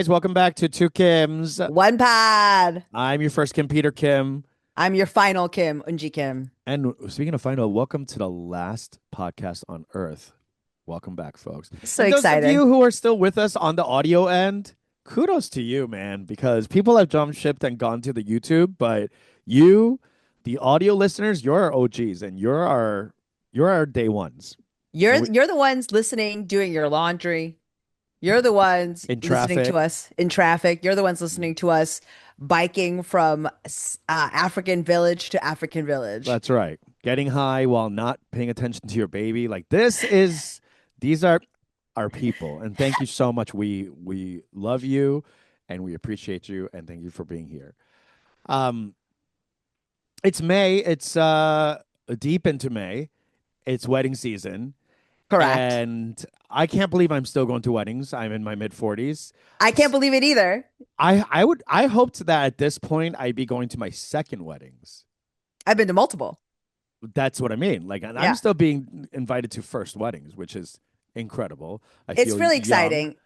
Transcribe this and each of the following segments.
guys? Welcome back to Two Kims. One pod. I'm your first Kim, Peter Kim. I'm your final Kim, Unji Kim. And speaking of final, welcome to the last podcast on Earth. Welcome back, folks. So And those of exciting. you who are still with us on the audio end, kudos to you, man, because people have jumped shipped and gone to the YouTube, but you, the audio listeners, you're our OGs and you're our day ones. You're And we, you're the ones listening, doing your laundry. You're the ones in listening traffic. to us in traffic. You're the ones listening to us biking from African village to African village. That's right. Getting high while not paying attention to your baby. These are our people. And thank you so much. We love you and we appreciate you and thank you for being here. Um it's May. It's deep into May. It's wedding season. Correct. And I can't believe I'm still going to weddings. I'm in my mid 40s. I can't believe it either. I hoped that at this point I'd be going to my second weddings. I've been to multiple. That's what I mean. Like, and I'm Yeah. still being invited to first weddings, which is incredible. I It's feel really young, exciting.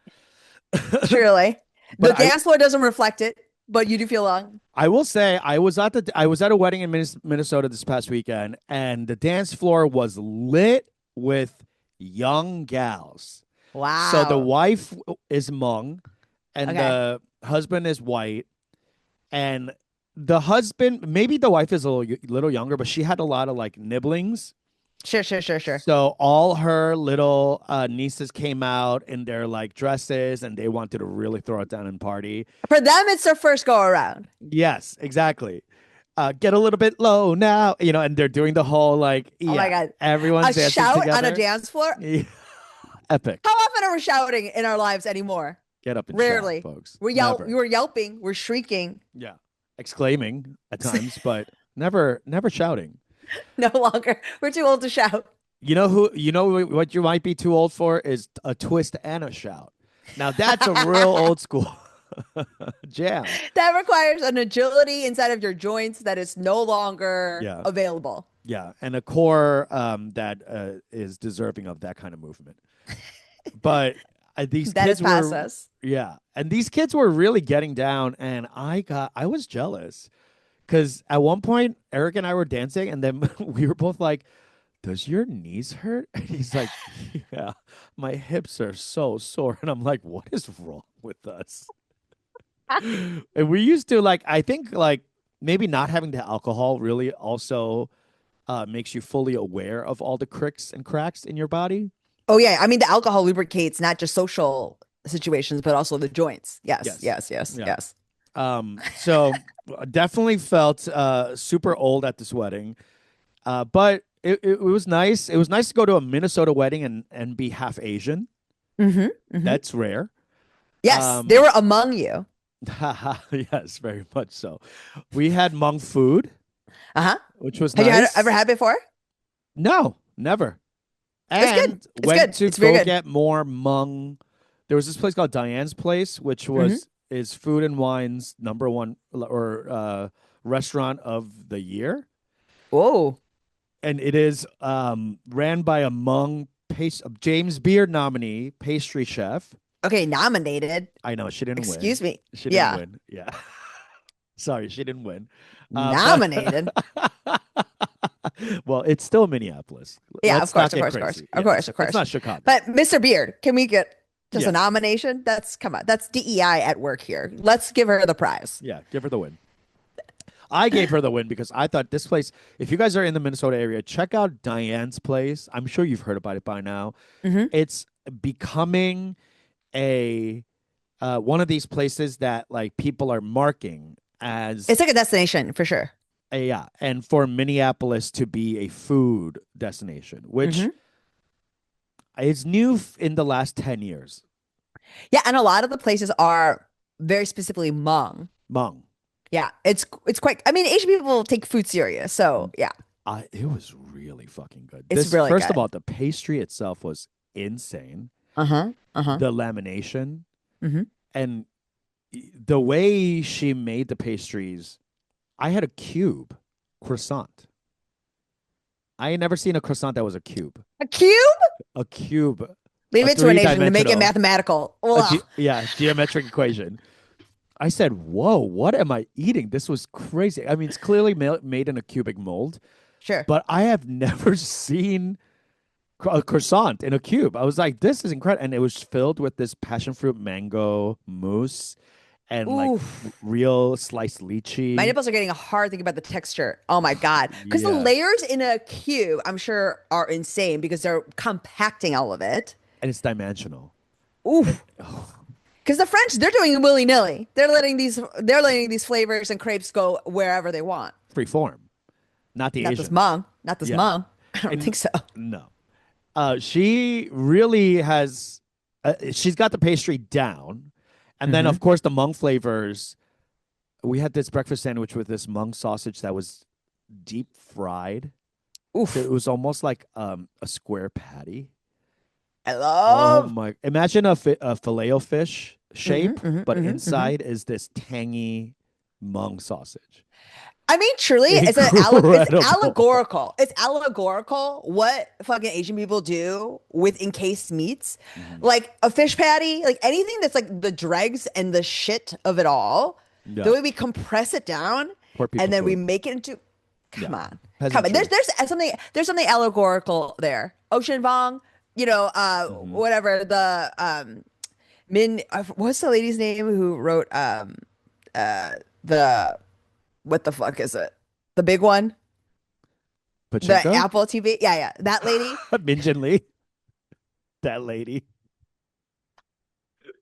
Truly. The but dance floor doesn't reflect it, but you do feel young. I will say I was at a wedding in Minnesota this past weekend, and the dance floor was lit with young gals. So the Wow. wife is Hmong, and Okay. the husband is white, and the husband, maybe the wife is a little younger, but she had a lot of like nibblings. Sure, sure, sure, sure. So all her little nieces came out in their like dresses, and they wanted to really throw it down and party. For them, it's their first go around. Yes, exactly. Get a little bit low now, and they're doing the whole like, Oh my yeah, God. everyone's A dancing shout on a together. dance floor? Epic. How often are we shouting in our lives anymore? Get up and shout, Rarely. folks. We Never. were yelping, we're shrieking. Yeah, exclaiming at times, but never shouting. No longer. We're too old to shout. You know who? You know what you might be too old for is a twist and a shout. Now that's a real old school jam. That requires an agility inside of your joints that is no longer Yeah, available. yeah, and a core that is deserving of that kind of movement. But these That is kids past were, us. yeah, and these kids were really getting down, and I was jealous because at one point Eric and I were dancing, and then we were both like, "Does your knees hurt?" And he's like, "Yeah, my hips are so sore," and I'm like, "What is wrong with us?" And we used to like, I think like maybe not having the alcohol really also makes you fully aware of all the cricks and cracks in your body. Oh, yeah. I mean, the alcohol lubricates not just social situations, but also the joints. Yes, Yes. yes, yes, Yeah. yes. So definitely felt super old at this wedding. But it was nice. It was nice to go to a Minnesota wedding and be half Asian. hmm hmm That's rare. Yes, they Um, were among you. yes, very much so. We had Hmong food, Uh-huh. which was Have you ever nice. had before? No, never. It's good. And It's went good. to It's very go good. get more Hmong. There was this place called Diane's Place, which hmm was is Food and Wine's number one or restaurant of the year, Whoa. and it is ran by a Hmong James Beard nominee pastry chef. Okay, nominated. I know she didn't win. Excuse me. She didn't Yeah, win. Yeah, sorry, she didn't win. But nominated. well, it's still Minneapolis. Yeah, of Let's not course, of get course, of course, crazy. of Yeah, course, of it's course. not Chicago. But Mr. Beard, can we get just a Yes. nomination? That's come on. That's DEI at work here. Let's give her the prize. Yeah, give her the win. I gave her the win because I thought this place, if you guys are in the Minnesota area, check out Diane's Place. I'm sure you've heard about it by now. hmm It's becoming a one of these places that like people are marking as It's like a destination for sure. a, yeah, and for Minneapolis to be a food destination, which hmm is new in the last 10 years. Yeah, and a lot of the places are very specifically Hmong. Hmong. Yeah, it's quite. I mean, Asian people take food serious, so yeah, It was really fucking good. it's This really first of good. all, the pastry itself was insane. Uh-huh. Uh-huh. The lamination hmm and the way she made the pastries. I had a cube croissant. I had never seen a croissant that was a cube. A cube? A cube. Leave a it to an Asian to make it three-dimensional, mathematical. Ugh. yeah, geometric equation. I said, "Whoa, what am I eating? This was crazy." I mean, it's clearly made in a cubic mold, Sure. but I have never seen a croissant in a cube. I was like, "This is incredible," and it was filled with this passion fruit mango mousse and like Ooh. real sliced My lychee. nipples are getting hard thinking about the texture. Oh my God. Because the Yeah, layers in a cube, I'm sure, are insane because they're compacting all of it. and it's dimensional. Ooh. Oh, Because the French, they're doing it willy-nilly. They're letting these flavors and crepes go wherever they want. free form, not the Not this Asians. mom. Not this Yeah, mom. I don't and think so. no, she really has. She's got the pastry down, and then Hmm. of course the Hmong flavors. We had this breakfast sandwich with this Hmong sausage that was deep fried, so it Oof. was almost like a square patty. I Oh love. my! Imagine a filet o fish Hmm. shape, Hmm. but Hmm. Hmm. inside is this tangy Hmong sausage. I mean, truly, it's Incredible. allegorical. It's allegorical what fucking Asian people do with encased meats, Mhm. like a fish patty, like anything that's like the dregs and the shit of it all. The Yeah, way we compress it down poor and people then we food. make it into. Yeah, Come on, come on. There's peasantry. there's something there's something allegorical there. Ocean Vuong, Hmm. whatever Min. What's the lady's name who wrote the what the fuck is it? The big one? The Pachinko, Apple TV? Yeah, yeah. That lady. Minjin Lee, that lady.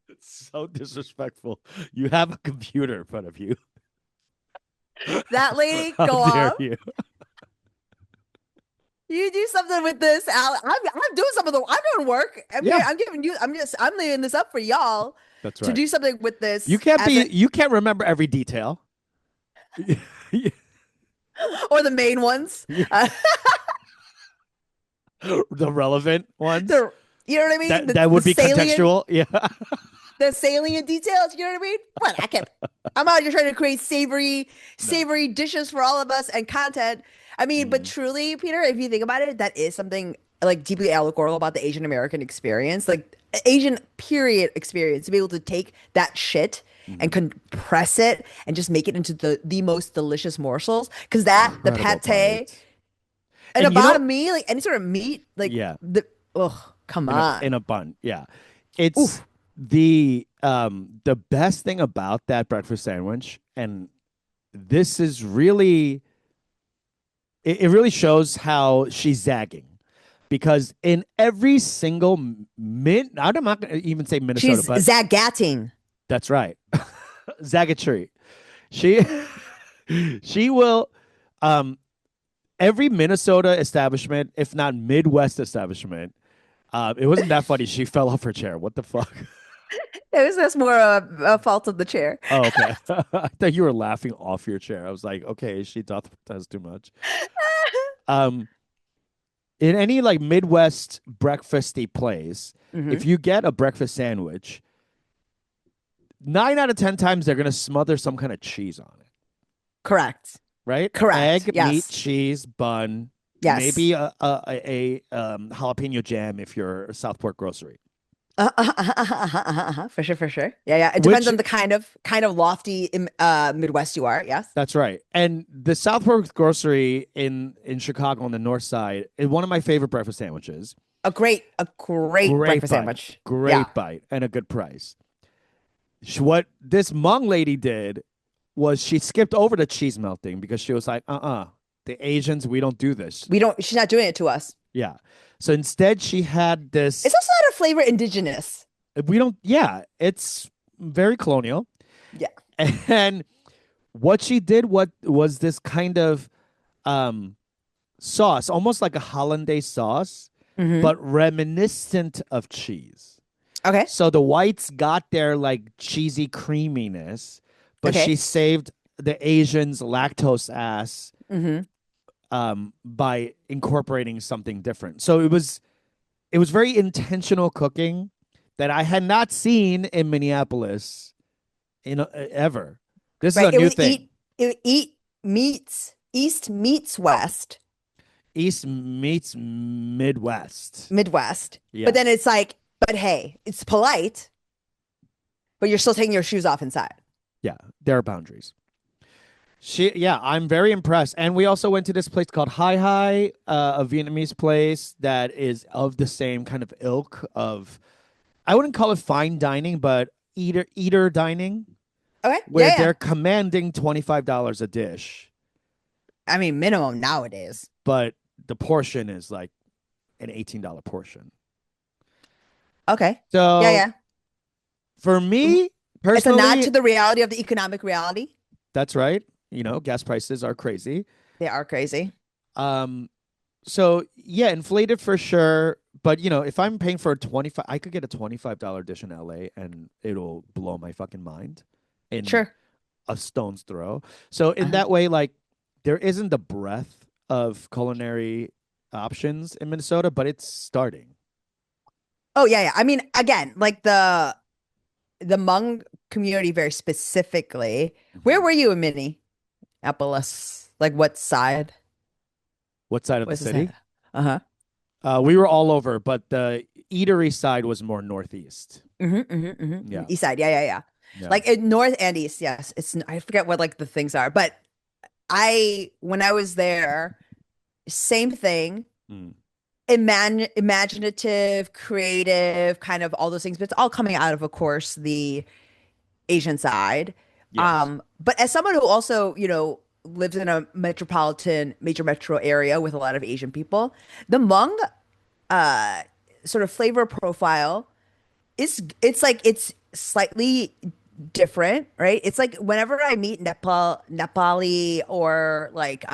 It's so disrespectful. You have a computer in front of you. That lady, How go dare off. you? You do something with this, Al. I'm doing some of the I'm doing work. Yeah, I'm giving you I'm leaving this up for y'all that's to right. do something with You this can't as a be. You can't remember every detail. or the main ones. The relevant ones The you know what I mean? that The that the would be salient contextual. Yeah, the salient details, you know what I mean? What I can I'm out here trying to create no. savory dishes for all of us and content. I mean, but Mm. truly, Peter, if you think about it, that is something like deeply allegorical about the Asian American experience, like Asian period experience, to be able to take that shit and Hmm. compress it and just make it into the most delicious morsels. Because the Incredible pate bites. and a And you know, bottom meat, like any sort of meat, like yeah, come in on. a bun. Yeah, it's Oof. the best thing about that breakfast sandwich, and this is really it really shows how she's zagging because in every single I'm not going to even say Minnesota, She's but zagatting. that's right, zagatry. She she will um every Minnesota establishment, if not Midwest establishment. It wasn't that funny. She fell off her chair. What the fuck? It was just more a fault of the chair. Oh, okay. I thought you were laughing off your chair. I was like, okay, she thought that's too much. Um, in any like Midwest breakfasty place, Hmm. if you get a breakfast sandwich, 9 out of 10 times they're gonna smother some kind of cheese on it, Correct. right? Correct. Egg, meat, Yes. cheese, bun, Yes. maybe a jalapeno jam if you're a Southport grocery. For sure, for sure. Yeah, yeah. It depends Which on the kind of lofty Midwest you are. Yes. That's right. And the Southport grocery in Chicago on the north side is one of my favorite breakfast sandwiches. A great Great breakfast bite. sandwich. Yeah. Great bite and a good price. What this Hmong lady did was she skipped over the cheese melting because she was like, the Asians, we don't do this. She's not doing it to us. Yeah. So instead, she had It's this. also not a flavor indigenous. We don't. Yeah, it's very colonial. Yeah. And what she did, what was this kind of um, sauce, almost like a hollandaise sauce, Hmm. but reminiscent of cheese. Okay. So the whites got their like cheesy creaminess, but she Okay. saved the Asians' lactose ass Hmm. by incorporating something different. So it was very intentional cooking that I had not seen in Minneapolis ever. This is Right. a new thing. It would eat meats. East meets West. East meets Midwest. Midwest. But Yeah. then it's like But hey, it's polite, but you're still taking your shoes off inside. Yeah, there are boundaries. Yeah, I'm very impressed. And we also went to this place called Hai Hai, a Vietnamese place that is of the same kind of ilk of, I wouldn't call it fine dining, but eater dining, Okay. where Yeah, yeah. they're commanding $25 a dish, I mean, minimum nowadays. but the portion is like an $18 portion. Okay. Yeah, So yeah. for me It's a nod personally, to the reality of the economic reality. that's right. You know, gas prices are crazy. They are crazy. Um, so yeah, inflated for sure. But you know, if I'm paying for a 25, I could get a $25 dish in LA and it'll blow my fucking mind in Sure. a stone's throw. So in Uh-huh. that way, like there isn't the breadth of culinary options in Minnesota, but it's starting. Oh, yeah, yeah. I mean, again, like the Hmong community very specifically. Where Mhm. were you in Minneapolis? Like what side What side of the was this at? city? Uh-huh. We were all over, but the eatery side was more northeast. Yeah, East side. Yeah, yeah, yeah. yeah. Like in north and east, yes. It's I forget what like the things are, but I when I was there, same thing. Mm. Imaginative, creative, kind of all those things, but it's all coming out of course, the Asian side. Yes. But as someone who also, lives in a major metro area with a lot of Asian people, the Hmong uh sort of flavor profile is it's like it's slightly different, right? It's like whenever I meet Nepali or like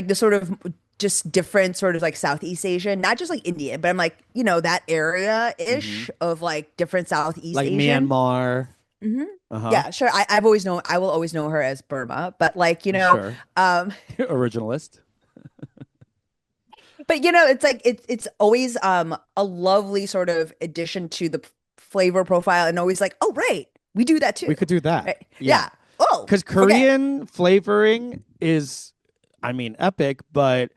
the sort of just different sort of like Southeast Asian, not just like Indian, but I'm like, that Hmm. area-ish of like different Southeast Like Asian. Myanmar. Hmm. Uh huh. Yeah, sure. I've always known, I will always know her as Burma, but like, Sure. um, Originalist. but it's like it's always a lovely sort of addition to the flavor profile and always like, oh, right, we do that too. We could do that. Right. Yeah. Yeah. Oh, Because forget. Korean flavoring is, I mean, epic, but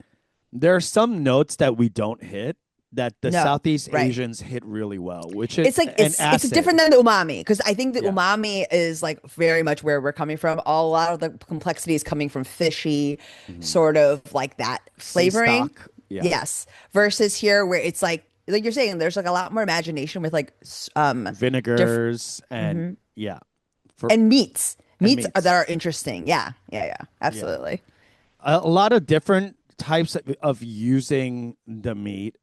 there are some notes that we don't hit that the No. Southeast Right. Asians hit really well, which is It's like an it's different acid. than the umami because I think the Yeah. umami is like very much where we're coming from. A lot of the complexity is coming from fishy, Hmm. sort of like that Sea flavoring. stock. Yeah. Yes, versus here where it's like you're saying, there's like a lot more imagination with like different Vinegars and yeah. For and meats. and Meats that meats. are interesting. Yeah, yeah, yeah, Yeah. absolutely. A lot of different types of using the meat.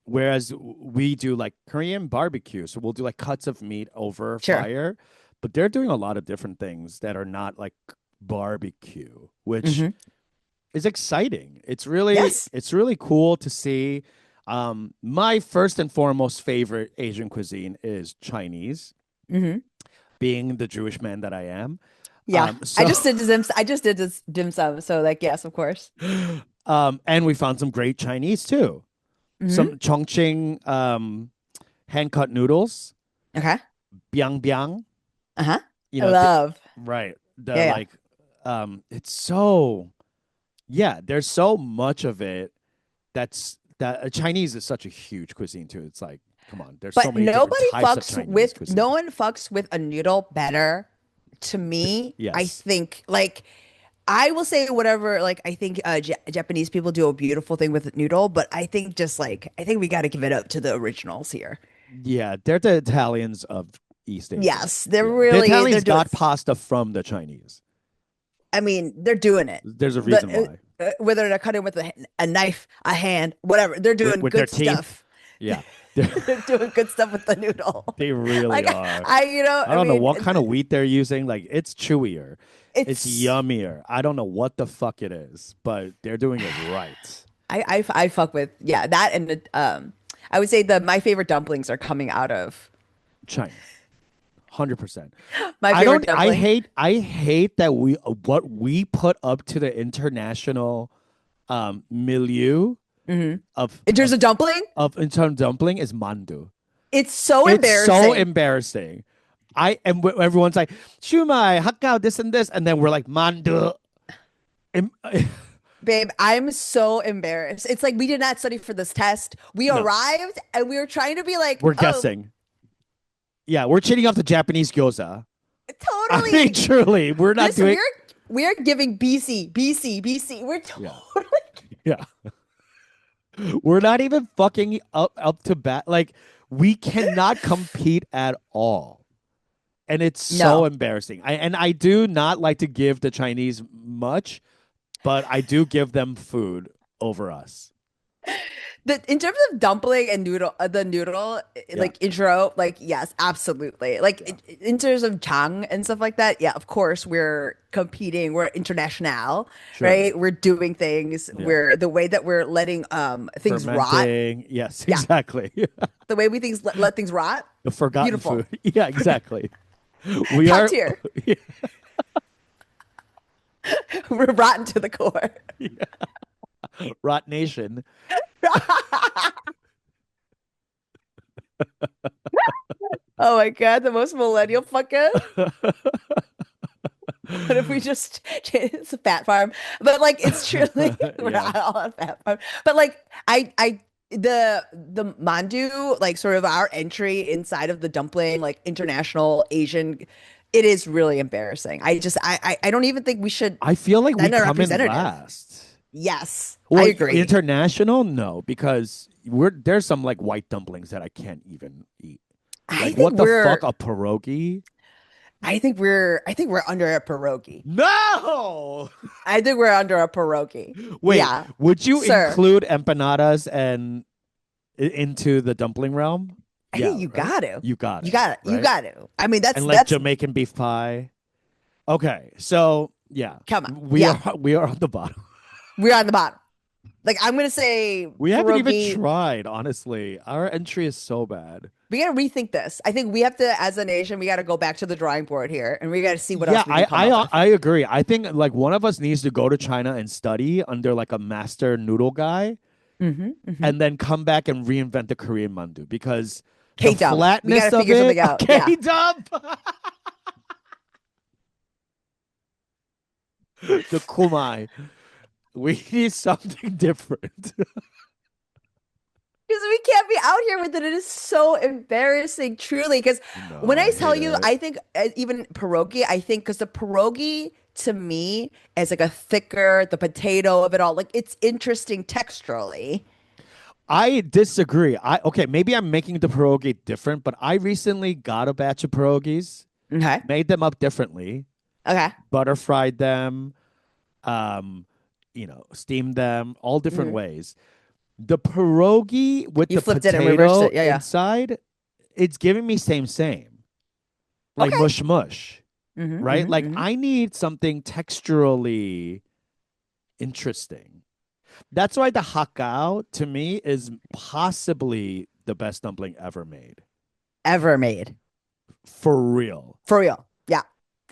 Whereas we do like Korean barbecue, so we'll do like cuts of meat over Sure. fire, but they're doing a lot of different things that are not like barbecue, which Hmm. is exciting. Yes. It's really cool to see. My first and foremost favorite Asian cuisine is Chinese, Hmm. being the Jewish man that I am. Yeah. I So just did dim. I just did this dim sum. So like, yes, of course. and we found some great Chinese too. Hmm. Some Chongqing hand cut noodles, Okay. biang biang. Uh-huh. You I know, love. right? The Yeah, yeah. like, it's so yeah. There's so much of it. That Chinese is such a huge cuisine too. It's like, come on, there's so But many different types of Chinese no cuisine. one fucks with a noodle better to me. I Yes, think like I will say whatever, like I think Japanese people do a beautiful thing with noodle, but I think just like I think we got to give it up to the originals here. yeah, they're the Italians of East Asia. Yes, they're Yeah, the really they're Italians doing. got pasta from the Chinese. I mean, they're doing it. There's a reason The why. whether they're cutting with a knife, a hand, whatever, they're doing With their good teeth. stuff. Yeah, They're doing good stuff with the noodle. they really Like are. I I don't know mean, what kind of wheat they're using. Like it's chewier, it's it's yummier. I don't know what the fuck it is, but they're doing it right. I fuck with, yeah, that and I would say the my favorite dumplings are coming out of China, 100%. my I favorite don't. dumpling. I hate that we what we put up to the international milieu Hmm. of In terms of of dumpling, internal dumpling is Mandu. it's so It's so embarrassing. embarrassing. I and everyone's like shumai, hakao, this and this, and then we're like Mandu. Em- Babe, I'm so embarrassed. It's like we did not study for this test. We No, arrived and we were trying to be like, we're oh, guessing. Yeah, we're cheating off the Japanese gyoza. I mean, totally. truly, we're not This doing. we're giving BC, BC, BC. We're Yeah, totally yeah. We're not even fucking up to bat. Like we cannot compete at all, and it's so no. embarrassing. I do not like to give the Chinese much, but I do give them food over us. In terms of dumpling and noodle, the noodle Yeah, like intro, like yes, absolutely. Like yeah, in terms of Chang and stuff like that, yeah, of course we're competing. We're international, sure. right? We're doing things. Yeah, We're the way that we're letting things rot. fermenting. Yes, Yeah, exactly. the way we things let things rot. The forgotten Beautiful. food. Yeah, exactly. We Top are tier. We're rotten to the core. Rot Nation. Oh my God, the most millennial fucker. What if we just it's a fat farm? But like it's truly we're Yeah, not all a fat farm. But like the Mandu, like sort of our entry inside of the dumpling, like international Asian, it is really embarrassing. I don't even think we should I feel like we send a come in representative. last. Yes, I Well, agree. international, no, because there's some like white dumplings that I can't even eat. I Like think what the fuck, we're a pierogi? I think we're under a pierogi. No. I think we're under a pierogi. Wait, Yeah, would you sir. include empanadas and into the dumpling realm? I think Yeah, you right. got to. You got You it, got to. You right? got to. I mean, And like that's Jamaican beef pie. Okay, so yeah, come on. we Yeah, are we are on the bottom. we're on the bottom. Like I'm gonna say We haven't even pierogi. tried, honestly. Our entry is so bad. We gotta rethink this. I think we have to, as a nation, we gotta go back to the drawing board here, and we gotta see what Yeah, else we can come up with. I agree. I think like one of us needs to go to China and study under like a master noodle guy Hmm. and then come back and reinvent the Korean mandu because the K-dub. We flatness gotta of figure it, something out. Yeah. okay, dub, the kumai. We need something different. Because we can't be out here with it. It is so embarrassing, truly. Because No, when I I tell hate you, it. I think even pierogi, I think because the pierogi to me is like a thicker, the potato of it all, like it's interesting texturally. I disagree. I okay, maybe I'm making the pierogi different, but I recently got a batch of pierogies, Okay. made them up differently, Okay. butter fried them, um, steamed them, all different Hmm. ways. The pierogi with You the flipped it and reversed potato it. Yeah, yeah. inside, it's giving me same, like Okay. mush mush, right? Like Hmm. I need something texturally interesting. That's why the hakao to me is possibly the best dumpling ever made. Ever made. For real. For real. Yeah.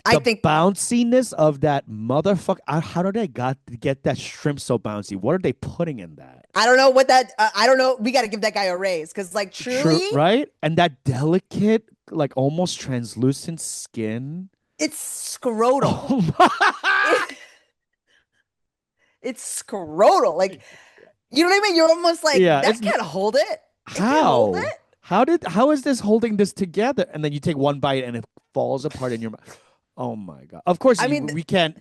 I The think bounciness of that motherfucker. How did they get that shrimp so bouncy? What are they putting in that? I don't know what that I don't know. We got to give that guy a raise because like True, truly right? And that delicate, like almost translucent skin. it's scrotal. Oh my! It, it's scrotal. Like you know what I mean? You're almost like Yeah, that can't hold it. It can't hold how? it. How is this holding this together? And then you take one bite and it falls apart in your mouth. Oh my god! Of course, I mean, we can't.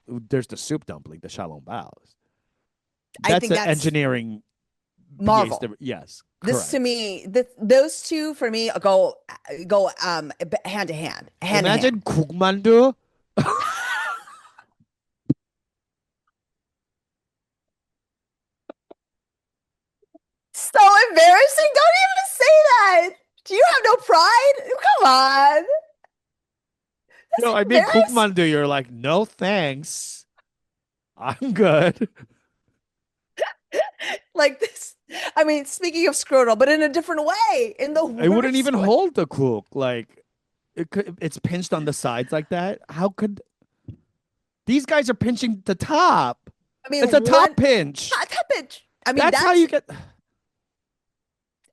There's the soup dumpling, the shalom baos. I That's think an that's engineering BA's. Marvel. Yes, This to correct. me, those two for me go hand to hand, hand to hand. Imagine kukmandu. So embarrassing. Don't even say that. Do you have no pride? Come on. That's No, I mean embarrassing. kukmandu. You're like, no thanks. I'm good. Like this. I mean, speaking of scrotal, but in a different way, in the It wouldn't worst even way. hold the cook. Like it's pinched on the sides like that. How could these guys are pinching the top? I It's a mean, top one pinch. top pitch. I mean, That's how that's you get.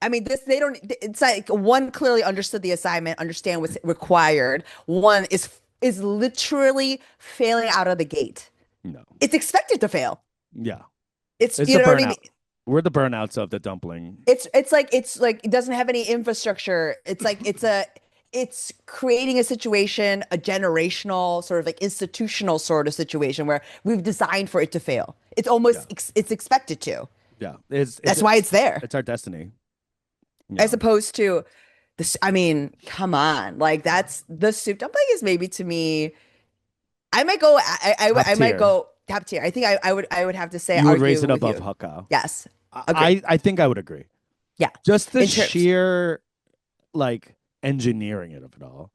I mean, this they don't. It's like one clearly understood the assignment, understand what's required. One is literally failing out of the gate. No. It's expected to fail. Yeah. It's, It's you the know what I mean? burnout. We're the burnouts of the dumpling. It's like it doesn't have any infrastructure. It's creating a situation, a generational sort of like institutional sort of situation where we've designed for it to fail. It's Yeah. almost it's expected to. Yeah. It's That's why it's there. it's our destiny. As Yeah. opposed to this, I mean, come on. Like that's the soup dumpling is maybe to me, Top I might tier. go top tier. I think I would have to say You would raise argue it with above you. Hakka. Yes. I Agree. I I think I would agree. Yeah. Just the In terms. sheer like engineering it of it all.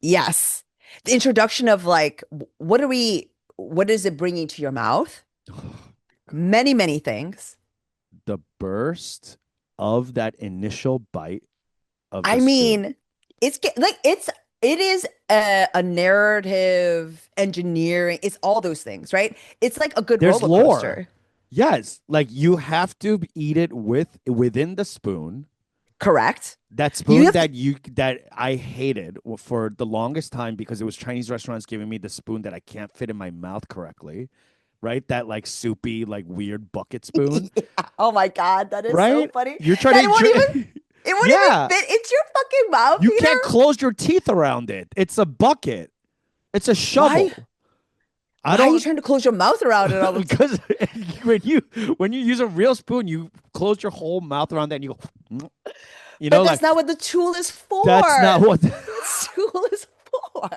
Yes. The introduction of like, what is it bringing to your mouth? Many, many things. The burst of that initial bite of the I soup. mean, it is a narrative engineering. It's all those things, right? It's like a good There's roller lore. coaster. Yes, like you have to eat it within the spoon. Correct. That You spoon have to, that I hated for the longest time because it was Chinese restaurants giving me the spoon that I can't fit in my mouth correctly, right? That like soupy, like weird bucket spoon, yeah. Oh my God, that is so right? funny. You're trying That to won't even drink. it won't Yeah, even fit into your fucking mouth, you can't Peter. close your teeth around it. It's a bucket. It's a Why? shovel. I Why are you don't trying to close your mouth around it all the time? because when you use a real spoon, you close your whole mouth around that and you go, But like that's not what the tool is that's not for. what The tool is for.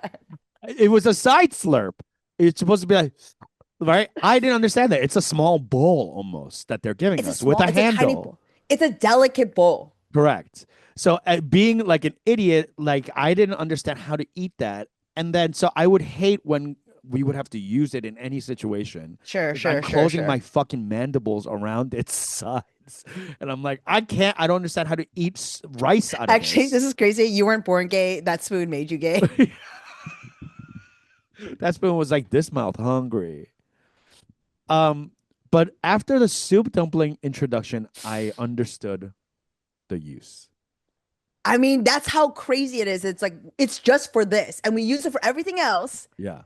it was a side slurp. It's supposed to be like right. I didn't understand that. It's a small bowl almost that they're giving us with a It's a tiny handle. bowl. It's a delicate bowl. Correct. So being like an idiot, like I didn't understand how to eat that, and then so I would hate when we would have to use it in any situation Sure, because I'm sure, sure, closing my sure. fucking mandibles around its sides, and I'm like, I can't. I don't understand how to eat rice out of Actually, this this. is crazy. You weren't born gay. That spoon made you gay. That spoon was like this mouth hungry. Um, but after the soup dumpling introduction, I understood the use. I mean, that's how crazy it is. It's like it's just for this, and we use it for everything else. Yeah.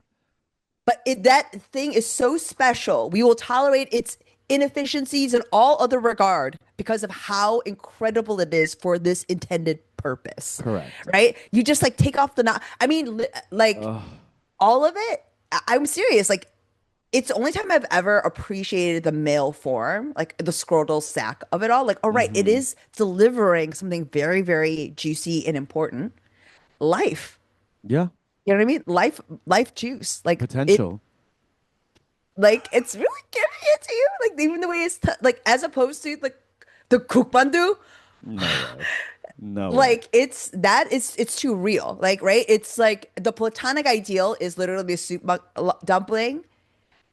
But that thing is so special. We will tolerate its inefficiencies in all other regard because of how incredible it is for this intended purpose. Correct. Right? You just like take off the knot. I mean, like Oh, all of it. I'm serious. Like it's the only time I've ever appreciated the male form, like the scrotal sac of it all. Like, all right, it hmm. is delivering something very, very juicy and important. Life. Yeah. You know what I mean? Life juice. Potential. Like it's really giving it to you. Like even the way it's like as opposed to like the kukmandu, No way. No way. like it's too real. Like right, it's like the platonic ideal is literally a dumpling,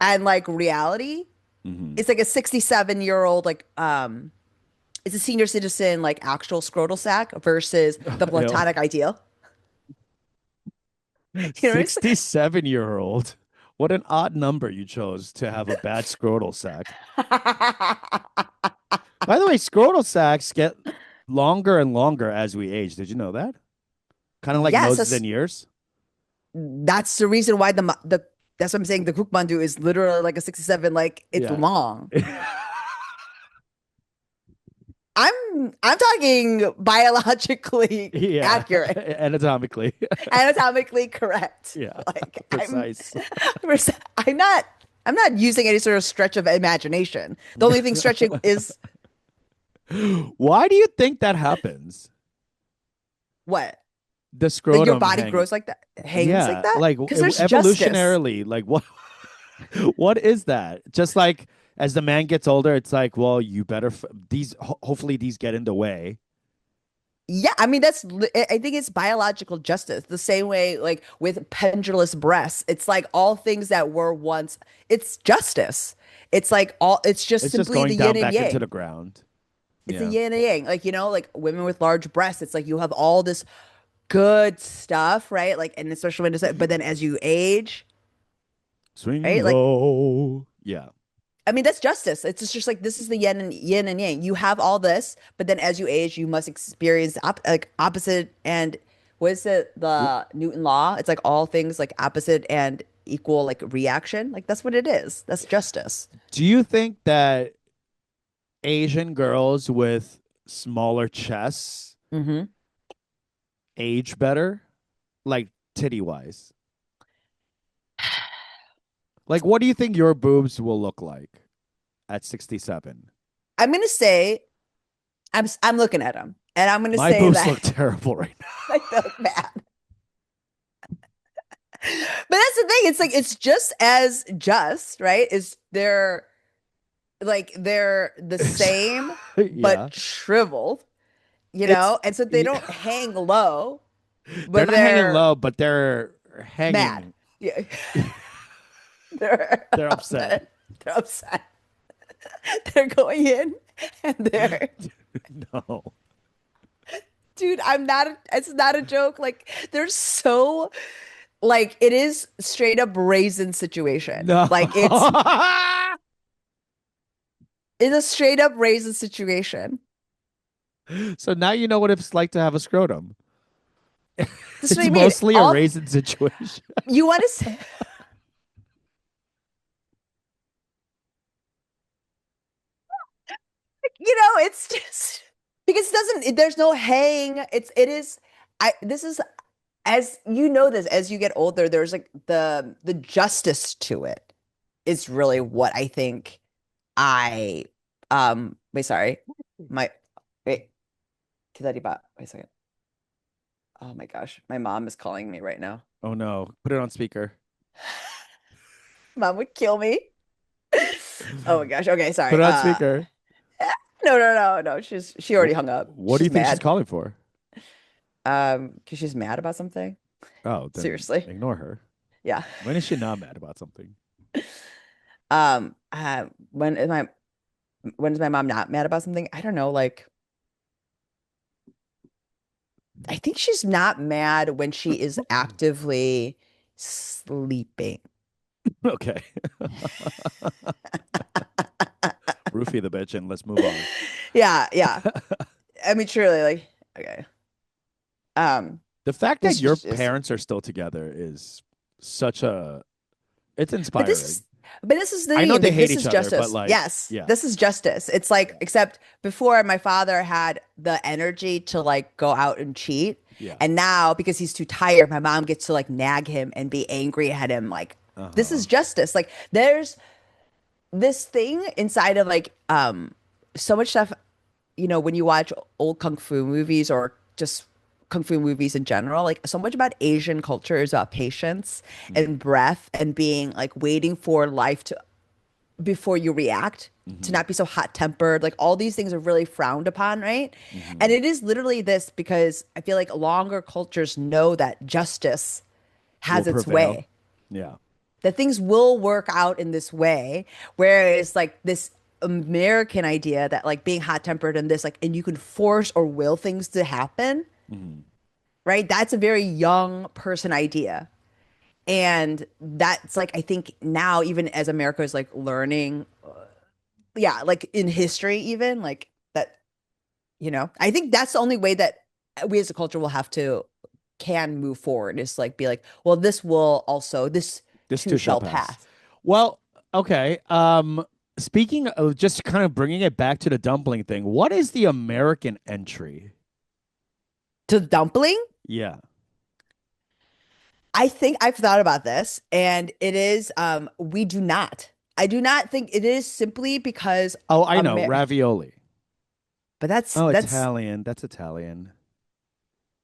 and like reality, Hmm. it's like a 67-year-old like it's a senior citizen like actual scrotal sack versus the Ew. platonic ideal. You know what 67-year-old. What an odd number you chose to have a bad scrotal sack. I By the way, scrotal sacks get longer and longer as we age. Did you know that? Kind of like yes, noses and ears. that's the reason why the that's what I'm saying. The Cookmandu is literally like a 67, like it's Yeah. long. I'm talking biologically Yeah. accurate, Anatomically. anatomically correct. Yeah. Like Precise. I'm not I'm not using any sort of stretch of imagination. The only thing stretching is Why do you think that happens? what? The Like your scrotum body hang. grows like that, hangs like Yeah, that? like Because there's justice. evolutionarily, like what what is that? Just like as the man gets older, it's like, well, you better hopefully these get in the way. Yeah, I mean I think it's biological justice. The same way like with pendulous breasts, it's like all things that were once it's justice. It's like all it's just It's just simply the going yin down and back into the yang. ground. It's a Yeah. yin and yang. Like, like women with large breasts, it's like you have all this good stuff, right? Like and especially when it's but then as you age, Swing right? Like low. Yeah. I mean, that's justice. It's just like this is the yin and yang. You have all this, but then as you age, you must experience like opposite and what is it? W- The Newton law. It's like all things like opposite and equal like reaction. Like that's what it is. That's justice. Do you think that Asian girls with smaller chests Hmm. age better, like titty wise? Like, what do you think your boobs will look like at 67? I'm gonna say I'm looking at them, and I'm gonna My say boobs that look terrible right I feel like bad. But that's the thing. It's like it's just as just, right? Is they're the same now. but Yeah. shriveled, It's and so they yeah. don't hang low, They're but not hanging they're low, but they're mad. hanging. Yeah, they're They're upset. they're upset. They're going in and they're No. dude, it's not a joke. Like they're so like it is straight up raisin situation. No. Like it's a straight up raisin situation. So now you know what it's like to have a scrotum. This is what It's I mean. mostly a All raisin situation. you want to say, it's just because there's no hang. It is this is as you know this as you get older, there's like the justice to it is really what I think I wait, sorry. My wait, wait a second. Oh my gosh, my mom is calling me right now. Oh no. Put it on speaker. Mom would kill me. Oh my gosh. Okay, Put sorry. it on speaker. No. She already hung up. What do you She's think she's mad. calling for? Because she's mad about something. Oh, then Seriously. ignore her. Yeah. When is she not mad about something? Um, uh, when is my when is my mom not mad about something? I don't know. Like, I think she's not mad when she is actively sleeping. Okay. Roofie the bitch and let's move on. Yeah, yeah. I mean, truly, like, okay. The fact I that think your she's just parents are still together is such a it's But inspiring. this is the I know thing. they Like hate this each is other, but justice. like, Yes, yeah. this is justice. It's like Yeah. except before my father had the energy to like go out and cheat, Yeah. and now because he's too tired, my mom gets to like nag him and be angry at him. Like this Uh-huh. is justice. Like there's this thing inside of like so much stuff. When you watch old kung fu movies or just kung fu movies in general, like so much about Asian culture is about patience Mm-hmm. and breath and being like waiting for life to before you react, to Mm-hmm. not be so hot tempered. Like all these things are really frowned upon, right? Mm-hmm. And it is literally this because I feel like longer cultures know that justice Will has its prevail. way, Yeah. that things will work out in this way. Whereas like this American idea that like being hot tempered and this like, and you can force or will things to happen, Mm-hmm. right? That's a very young person idea. And that's like, I think now, even as America is like learning, yeah, like in history, even like that, I think that's the only way that we as a culture will have to can move forward is like be like, well, this This too too shall shall pass. pass. Well, okay. Speaking of just kind of bringing it back to the dumpling thing, what is the American entry? To dumpling, Yeah. I think I've thought about this, and it is we do not. I do not think it is simply because Oh, I know. Amer Ravioli. but that's Oh, that's Italian. That's Italian.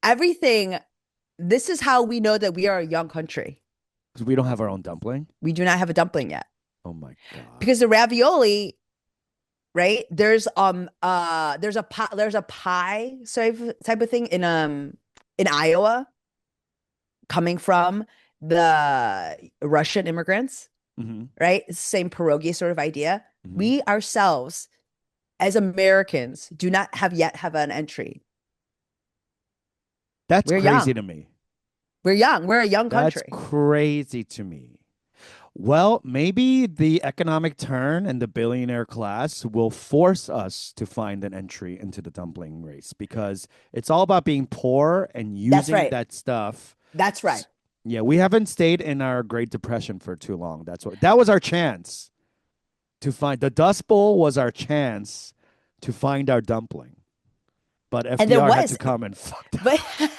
everything. This is how we know that we are a young country. Because we don't have our own dumpling. We do not have a dumpling yet. Oh my God. Because the ravioli, right? There's a pie type of thing in Iowa coming from the Russian immigrants, Mm-hmm. right? It's the same pierogi sort of idea. Mm-hmm. We ourselves as Americans do not have an entry. That's We're crazy young. to me. We're young. We're a young That's country. crazy to me. Well, maybe the economic turn and the billionaire class will force us to find an entry into the dumpling race because it's all about being poor and That's using right. that stuff. That's right. Yeah, we haven't stayed in our Great Depression for too long. That's what that was our chance to find the Dust Bowl was our chance to find our dumpling. But And there FDR had to was, come and fucked but up.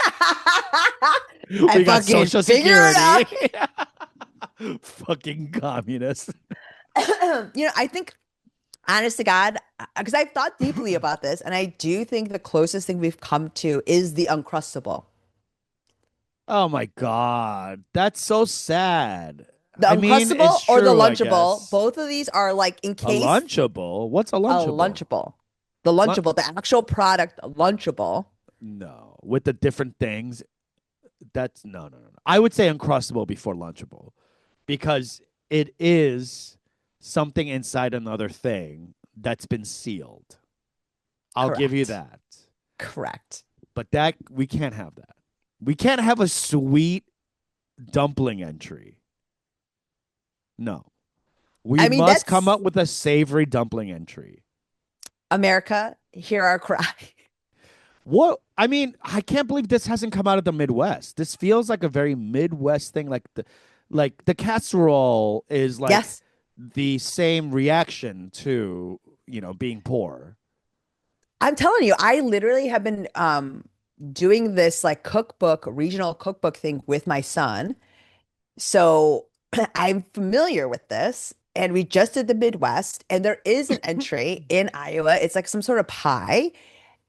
I We got fucking Social figure it Security. out. Fucking communists. I think, honest to God, because I've thought deeply about this, and I do think the closest thing we've come to is the Uncrustable. Oh my God. That's so sad. The I mean, it's Uncrustable or the true, I Lunchable, guess. both of these are like in A case Lunchable? What's a a Lunchable? Lunchable. The Lun- Lunchable, the actual product, Lunchable. no. With the different things, that's no. I would say Uncrustable before Lunchable because it is something inside another thing that's been sealed. I'll give you Correct. that. Correct. But that we can't have that. We can't have a sweet dumpling entry. No. We I mean, must come that's up with a savory dumpling entry. America, hear our cry. What I mean, I can't believe this hasn't come out of the Midwest. This feels like a very Midwest thing. Like the casserole is like Yes. the same reaction to, being poor. I'm telling you, I literally have been doing this like cookbook, regional cookbook thing with my son. So I'm familiar with this. And we just did the Midwest, and there is an entry in Iowa. It's like some sort of pie.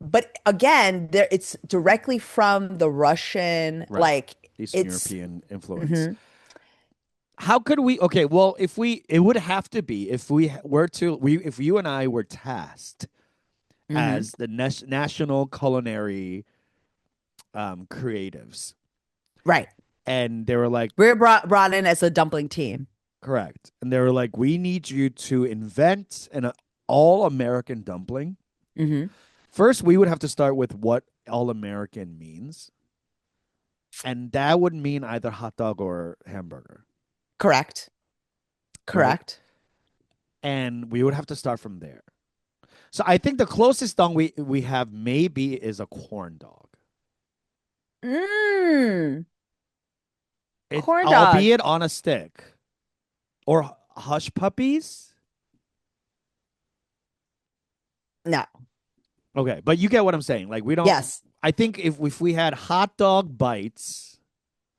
But again, there it's directly from the Russian, Right. like Eastern it's European influence. mhm, How could we okay, well, if we it would have to be if we were to we if you and I were tasked mhm. as the national culinary creatives Right. and they were like We're brought in as a dumpling team. correct and they were like we need you to invent an all American dumpling. Hmm. First we would have to start with what all American means, and that would mean either hot dog or hamburger, Correct. right? Correct. And we would have to start from there. So I think the closest thing we have maybe is a corn dog. Mm, It corn dog. albeit on a stick. Or hush puppies? No. Okay, but you get what I'm saying. Like we don't Yes. I think if we had hot dog bites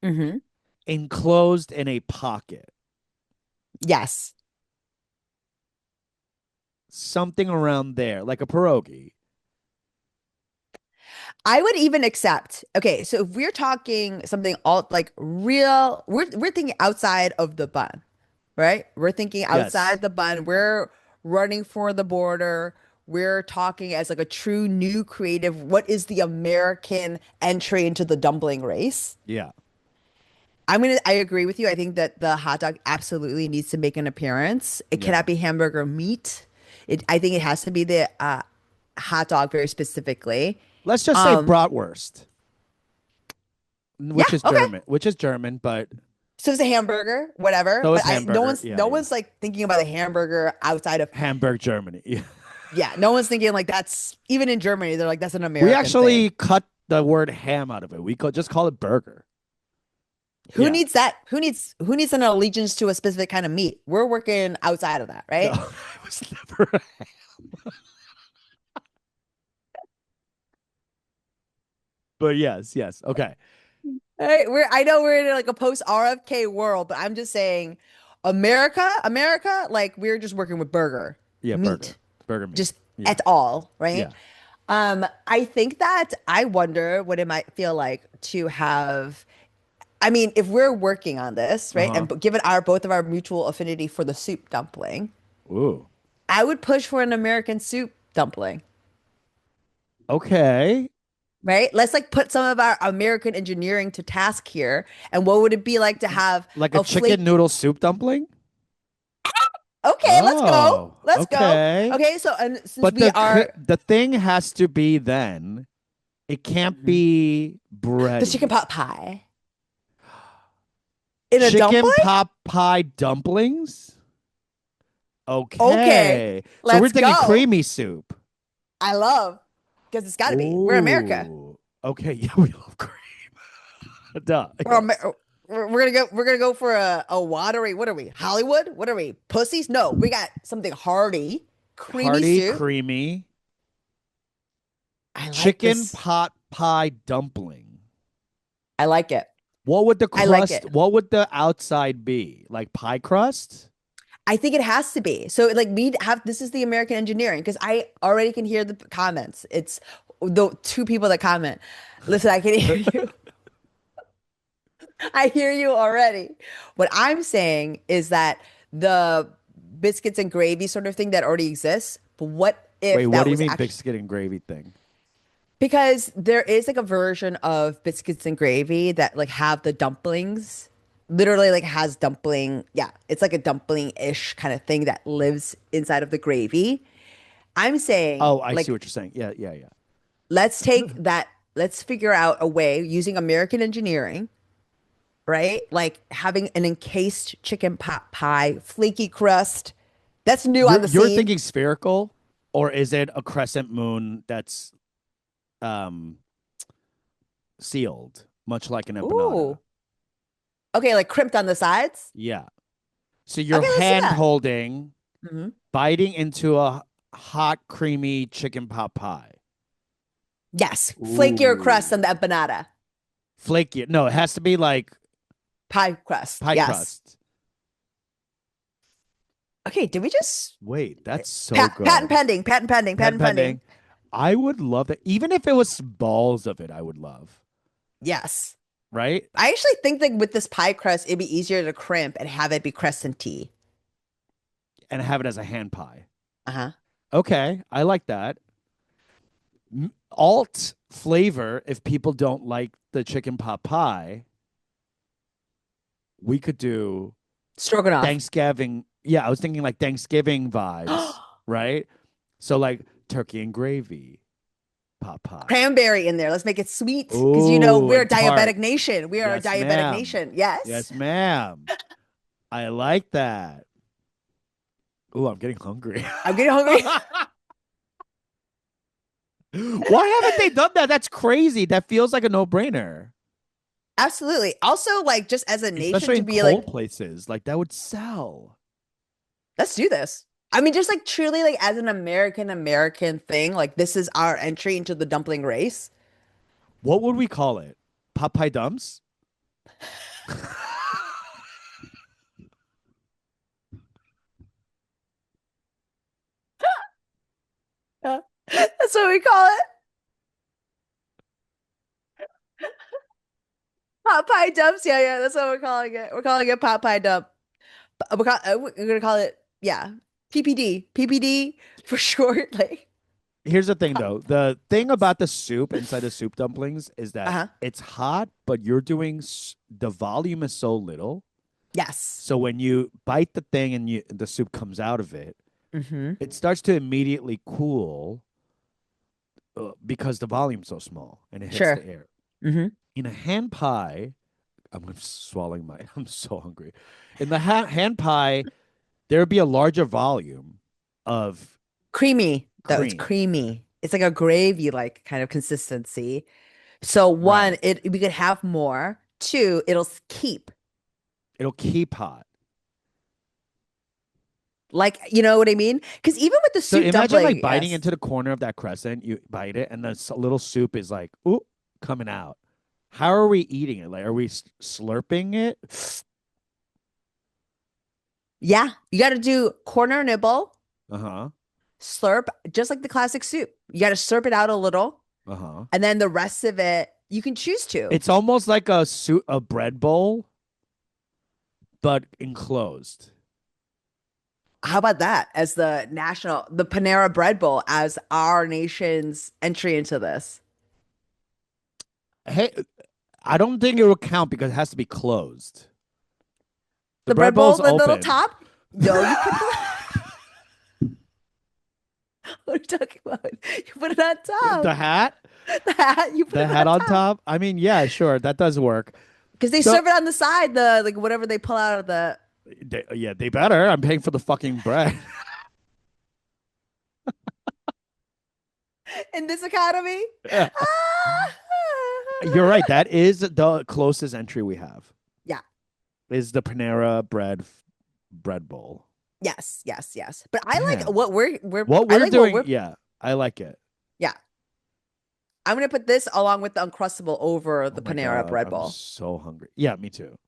Hmm. enclosed in a pocket, Yes. something around there, like a pierogi. I would even accept. Okay, so if we're talking something all like real, we're thinking outside of the bun, right? We're thinking Yes. outside the bun. We're running for the border. We're talking as like a true new creative. What is the American entry into the dumpling race? Yeah. I agree with you. I think that the hot dog absolutely needs to make an appearance. It Yeah. cannot be hamburger meat. I think it has to be the hot dog very specifically. Let's just say Um, bratwurst, yeah, okay. Which is German, but So it's a hamburger, whatever. so is But I no hamburger. one's Yeah, no yeah. one's like thinking about a hamburger outside of Hamburg, Germany. Yeah. yeah, no one's thinking like that's even in Germany, they're like that's an We American thing. actually cut the word ham out of it. Just call it burger. Who Yeah. needs that? Who needs an allegiance to a specific kind of meat? We're working outside of that, No, right? it was never. But yes, yes. Okay. Right? I know we're in like a post RFK world, but I'm just saying America, like we're just working with burger, Yeah, burger. meat, Burger meat. just Yeah. at all, right? Yeah. I think that I wonder what it might feel like to have I mean, if we're working on this, right, Uh-huh. and given our both of our mutual affinity for the soup dumpling, Ooh. I would push for an American soup dumpling, Okay. right? Let's like put some of our American engineering to task here. And what would it be like to have Like a a chicken flake? noodle soup dumpling? Okay, let's go. Oh, Let's go. okay. Okay, so and since But we are the thing has to be then it can't Mhm. be the chicken bready. pot pie in a Chicken dumpling, pot pie dumplings? okay, Okay. So we're let's thinking go. creamy soup. I love because it's got to be. We're in America. Ooh. Okay. Yeah, we love cream. Duh. We're Yes. Amer we're gonna go for a watery. What are we? Hollywood? What are we? Pussies? No, we got something hearty, creamy Hearty, soup. creamy, I like chicken this. pot pie dumpling. I like it. What would the I like crust, it. what would the outside be? Like pie crust? I think it has to be. So like we have this is the American engineering because I already can hear the comments. It's the two people that comment. Listen, I can hear you. I hear you already. What I'm saying is that the biscuits and gravy sort of thing that already exists, but what Wait, if what that do you was mean actually biscuit and gravy thing? because there is like a version of biscuits and gravy that like have the dumplings, literally like has dumpling. Yeah, it's like a dumpling-ish kind of thing that lives inside of the gravy. I'm saying Oh, I see like what you're saying. Yeah, yeah, yeah. let's take that, let's figure out a way using American engineering, right? Like having an encased chicken pot pie, flaky crust. That's new on the You're scene. thinking spherical, or is it a crescent moon that's um sealed, much like an empanada? Ooh. Okay, like crimped on the sides. Yeah. So you're Okay, let's do hand that. holding, Hmm. biting into a hot, creamy chicken pot pie. Yes, flakier crust Ooh. than the empanada. Flaky. No, it has to be like Pie crust. pie Yes. crust. Okay, did we just Wait, that's so patent good. pending, patent pending, Pen patent pending? pending. I would love that. Even if it was balls of it, I would love. Yes. Right? I actually think that with this pie crust, it'd be easier to crimp and have it be crescenty. And have it as a hand pie. Uh-huh. Okay, I like that. Alt flavor, if people don't like the chicken pot pie, we could do Stroganoff. Thanksgiving. Yeah, I was thinking like Thanksgiving vibes, right? So like turkey and gravy pot pie. Cranberry in there. Let's make it sweet because Ooh, we're a and tart. diabetic nation. We are a Yes, diabetic ma'am. nation. Yes. Yes, ma'am. I like that. Ooh, I'm getting hungry. I'm getting hungry. Why haven't they done that? That's crazy. That feels like a no-brainer. Absolutely. Also, like just as a nation Especially to in be like, cold places. Like that would sell. let's do this. I mean, just like truly like as an American thing, like this is our entry into the dumpling race. What would we call it? Pot pie dumps? Yeah. That's what we call it. Pot pie dumps. Yeah, yeah, that's what we're calling it. We're calling it pot pie dump. We're gonna call it, yeah, PPD. PPD for short. Like, Here's the thing though. The thing about the soup inside the soup dumplings is that uh-huh. it's hot, but you're doing the volume is so little. Yes. So when you bite the thing and the soup comes out of it, Mm-hmm. it starts to immediately cool because the volume's so small and it hits the Sure. air. Mm-hmm. In a hand pie, I'm swallowing my. I'm so hungry. In the hand pie, there would be a larger volume of Creamy, though. It's cream. creamy. It's like a gravy like kind of consistency. So one, Right. it we could have more. Two, it'll keep. It'll keep hot. Like, you know what I mean? Because even with the So soup imagine like dumpling, biting yes. into the corner of that crescent. You bite it, and the little soup is like, ooh, coming out. How are we eating it? Like, are we slurping it? Yeah, you got to do corner nibble, Uh huh. slurp, just like the classic soup. You got to slurp it out a little, Uh huh. and then the rest of it you can choose to. It's almost like a bread bowl, but enclosed. How about that as the Panera Bread Bowl as our nation's entry into this? Hey, I don't think it will count because it has to be closed. The The bread bread bowl, bowl's the little open. top? No, you put the what are you talking about? You put it on The top. hat, The hat, you put the it hat on on top. top. I mean, yeah, sure, that does work. Because they So, serve it on the side, the like whatever they pull out of the yeah, they better. I'm paying for the fucking bread. in this economy. Yeah. You're right. That is the closest entry we have. Yeah. is the Panera bread bowl. Yes, yes, yes. But I like Damn. what we're What I we're like what doing, we're yeah, I like it. yeah. I'm gonna put this along with the Uncrustable over Oh the my Panera God, bread I'm bowl. so hungry. Yeah, me too.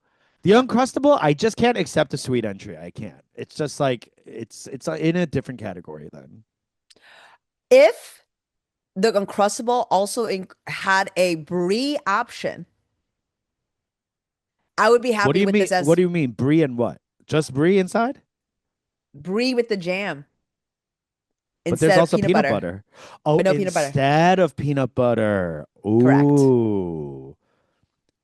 The Yeah. Uncrustable, I just can't accept a sweet entry. I can't. It's just like it's in a different category then. If the Uncrustable also had a brie option, I would be What do happy you with mean? this What as do you mean? Brie and what? Just brie inside? brie with the jam But there's instead of also peanut peanut butter, butter. Oh, but no peanut butter. instead of peanut butter. Correct. Ooh.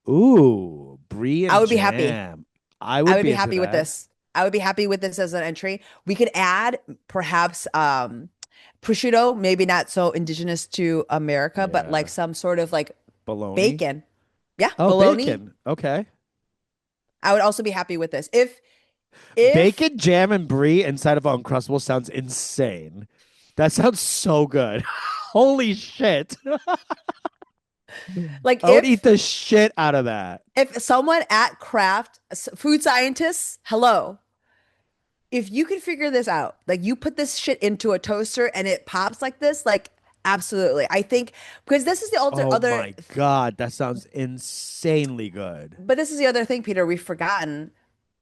Ooh. Brie I and would be happy. jam. I I would would be be into happy with that. this. I would be happy with this as an entry. We could add perhaps prosciutto, maybe not so indigenous to America, but like Yeah. some sort of like Bologna. bacon. Yeah, Oh, bologna. bacon. Okay. I would also be happy with this. If Bacon, jam, and brie inside of Uncrustable sounds insane. That sounds so good. Holy shit. like I would eat the shit out of that. if someone at Kraft, food scientists, hello, if you can figure this out, like you put this shit into a toaster and it pops like this, like absolutely. I think because this is the Oh other, my God. That sounds insanely good. but this is the other thing, Peter, we've forgotten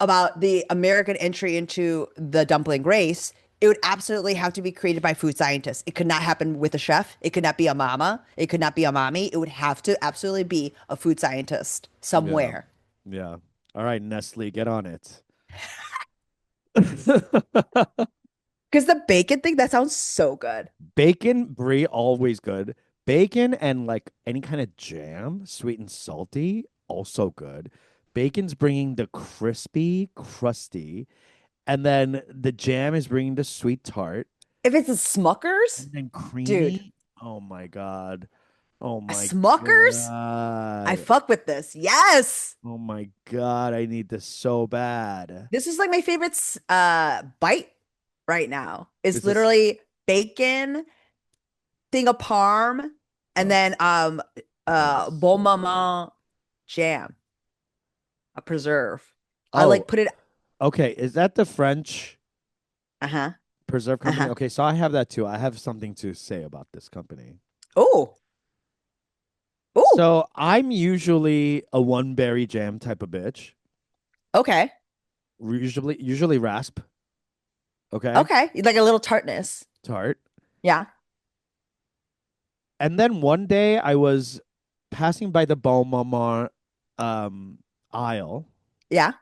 about the American entry into the dumpling race. It would absolutely have to be created by food scientists. It could not happen with a chef. It could not be a mama. It could not be a mommy. It would have to absolutely be a food scientist Yeah. somewhere. Yeah. All right, Nestle, get on it. Because the bacon thing, that sounds so good. Bacon, brie, always good. Bacon and like any kind of jam, sweet and salty, also good. Bacon's bringing the crispy, crusty, and then the jam is bringing the sweet tart, If it's a Smucker's, and then dude, creamy. Oh my God. Oh a my Smucker's, I God. fuck with this. Yes. Oh my God. I need this so bad. This is like my favorite bite right now. Is Is this literally bacon, thing of parm, and oh, then sounds bon so good. maman jam, a preserve. I like Oh, put it okay. Is that the French uh-huh. preserve company? Uh-huh. Okay, so I have that too. I have something to say about this company. Oh. Oh. So I'm usually a one berry jam type of bitch. Okay. Usually rasp. Okay, Okay. Like a little tartness. tart. Yeah. And then one day I was passing by the Bon Maman um, aisle, Yeah.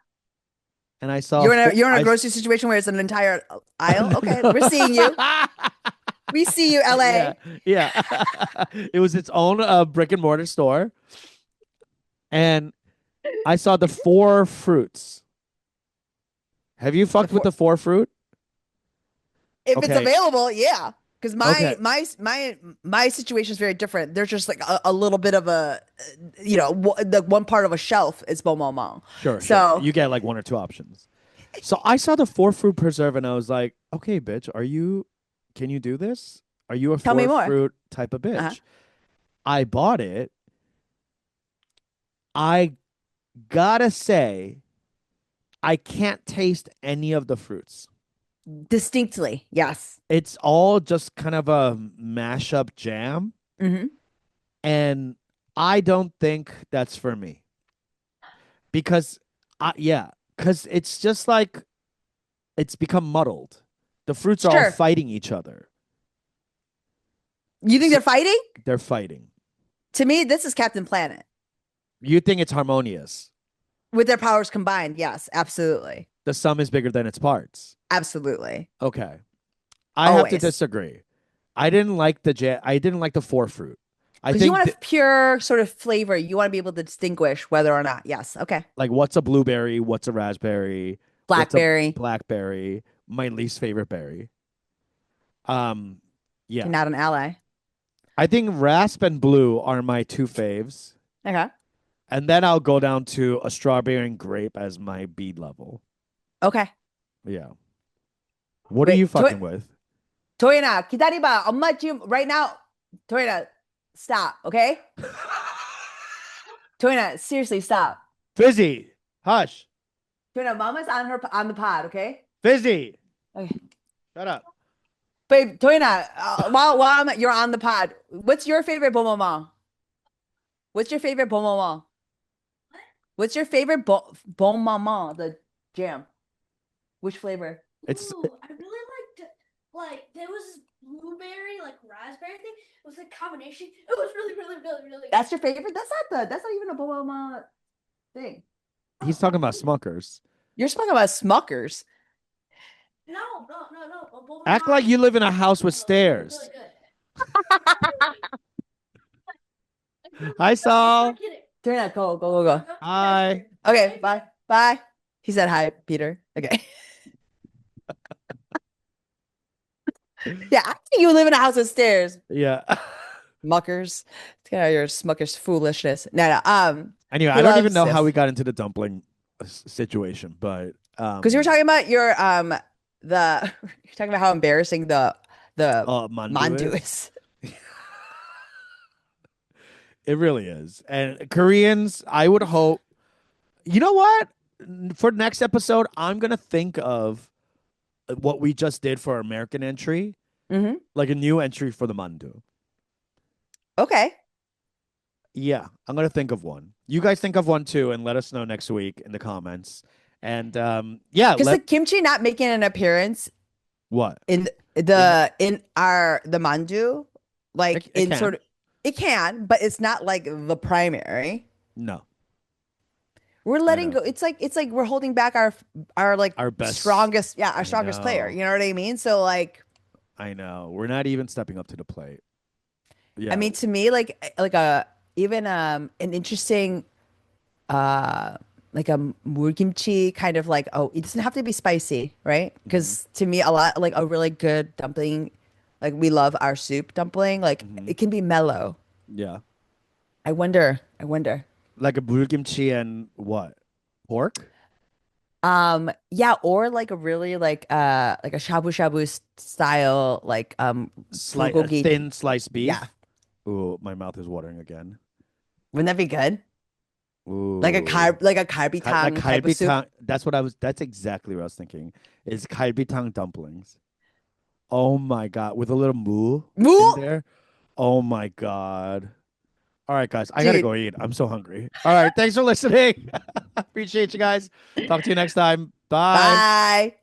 and I saw You're in a grocery situation where it's an entire aisle. Okay, we're seeing you. We see you, yeah, LA. yeah. It was its own brick and mortar store, and I saw the four fruits. Have you The fucked with four, the four fruit? if it's Okay, available, yeah. Because okay, my situation is very different. There's just like a little bit of a, the one part of a shelf is bon moment. sure, sure. So You get like one or two options. So I saw the four fruit preserve, and I was like, okay, bitch, are you? Can you do this? Are you a tell me four more. fruit type of Uh-huh. bitch? I bought it. I gotta say, I can't taste any of the fruits. Distinctly, yes. It's all just kind of a mashup jam, Hmm. and I don't think that's for me because, yeah, because it's just like it's become muddled. The fruits are all Sure. fighting each other. You think So they're fighting? they're fighting. To me, this is Captain Planet You think it's harmonious. with their powers combined. Yes, absolutely. The sum is bigger than its parts. Absolutely. Okay. I have to Always. disagree. I didn't like the I didn't like the four fruit. I Because you think want a pure sort of flavor. You want to be able to distinguish whether or not. Yes. Okay. like what's a blueberry, what's a raspberry, what's a Blackberry. blackberry, my least favorite berry. Um You're yeah. not an ally. I think rasp and blue are my two faves. Okay. And then I'll go down to a strawberry and grape as my bead level. Okay. Yeah. What are you Wait, fucking with? 도현아, 기다려봐. 엄마 지금 right now. 도현아, stop. Okay? 도현아, seriously, stop. Fizzy, hush. Trina, Mama's on the pod, okay? Fizzy, Okay. shut up. Babe, Toyna, while you're on the pod, what's your favorite bonbon? What's your favorite bonbon? What's your favorite bonbon? The jam. Which flavor? It's Ooh, I really liked like there was this blueberry, like raspberry thing. It was a combination. It was really, really, really, really good. That's your favorite? That's not even a bonbon thing. he's talking about Smuckers. You're talking about Smuckers. No, no, no, no. A bowl of Act like mine. you live in a house with Really stairs. good. Hi, I'm Saul. not kidding. Toyna, go. Hi. Okay, bye. Bye. He said hi, Peter. Okay. Yeah, I think you live in a house with stairs. Yeah. Muckers. It's kind of your Smuckers foolishness. No. Anyway, He I don't even loves know how this. we got into the dumpling situation, but Because you were talking about your the you're talking about how embarrassing the Mandu mandu is. is. It really is. And Koreans, I would hope. You know what? For next episode, I'm gonna think of what we just did for our American entry, Hmm. like a new entry for the Mandu. Okay. Yeah, I'm gonna think of one. You guys think of one too, and let us know next week in the comments. And yeah, Because the let kimchi not making an appearance what in in the mandu, like it in can sort of it can, but it's not like the primary. no, We're I letting know go. It's like we're holding back our like our best. strongest, yeah, our I strongest player. know, You know what I mean? So like, I know. We're not even stepping up to the plate. I Yeah, mean, to me, like a even an interesting like a kimchi kind of like, oh, it doesn't have to be spicy, right? hmm Because to me, a lot like a really good dumpling, like we love our soup dumpling, like hmm it can be mellow. yeah, I wonder. like a bulgimchi and what pork, Yeah, or like a really like a shabu shabu style like a bulgogi. thin sliced Yeah, beef. Ooh, my mouth is watering again. wouldn't that be good? Ooh, Like a kalbi Like tang type of soup. kalbi That's what I was. That's exactly what I was thinking. Is kalbi dumplings. Oh my god, with a little moo in Woo! there. Oh my god. All right, guys, I gotta Dude, go eat. I'm so hungry. All right, thanks for listening. Appreciate you guys. Talk to you next time. Bye. bye.